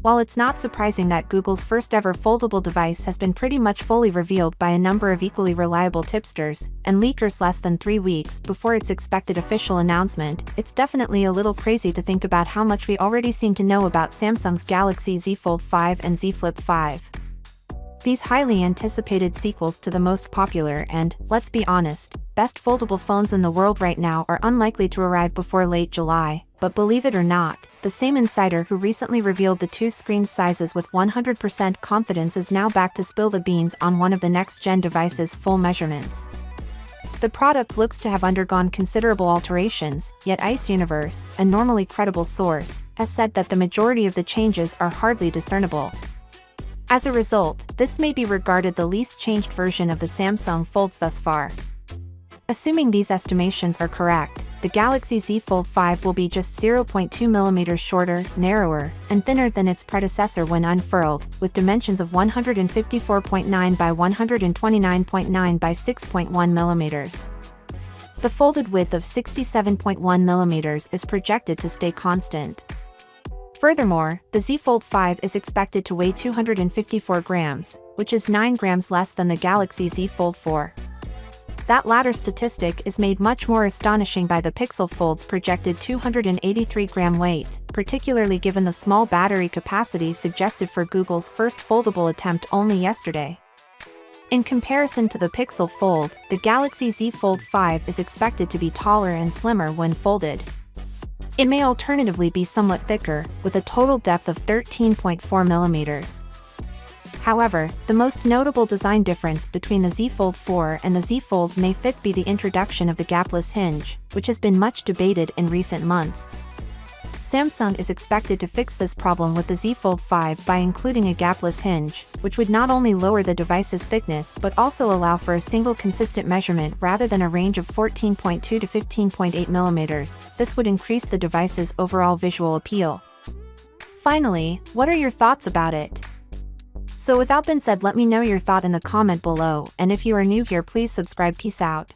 While it's not surprising that Google's first-ever foldable device has been pretty much fully revealed by a number of equally reliable tipsters and leakers less than 3 weeks before its expected official announcement, it's definitely a little crazy to think about how much we already seem to know about Samsung's Galaxy Z Fold 5 and Z Flip 5. These highly anticipated sequels to the most popular and, let's be honest, best foldable phones in the world right now are unlikely to arrive before late July, but believe it or not, the same insider who recently revealed the two screen sizes with 100% confidence is now back to spill the beans on one of the next-gen device's full measurements. The product looks to have undergone considerable alterations, yet Ice Universe, a normally credible source, has said that the majority of the changes are hardly discernible. As a result, this may be regarded the least changed version of the Samsung Folds thus far. Assuming these estimations are correct, the Galaxy Z Fold 5 will be just 0.2 mm shorter, narrower, and thinner than its predecessor when unfurled, with dimensions of 154.9 by 129.9 by 6.1 mm. The folded width of 67.1 mm is projected to stay constant. Furthermore, the Z Fold 5 is expected to weigh 254 grams, which is 9 grams less than the Galaxy Z Fold 4. That latter statistic is made much more astonishing by the Pixel Fold's projected 283-gram weight, particularly given the small battery capacity suggested for Google's first foldable attempt only yesterday. In comparison to the Pixel Fold, the Galaxy Z Fold 5 is expected to be taller and slimmer when folded. It may alternatively be somewhat thicker, with a total depth of 13.4 mm. However, the most notable design difference between the Z Fold 4 and the Z Fold may fit be the introduction of the gapless hinge, which has been much debated in recent months. Samsung is expected to fix this problem with the Z Fold 5 by including a gapless hinge, which would not only lower the device's thickness but also allow for a single consistent measurement rather than a range of 14.2 to 15.8 mm. This would increase the device's overall visual appeal. Finally, what are your thoughts about it? So without being said, let me know your thought in the comment below, and if you are new here, please subscribe. Peace out.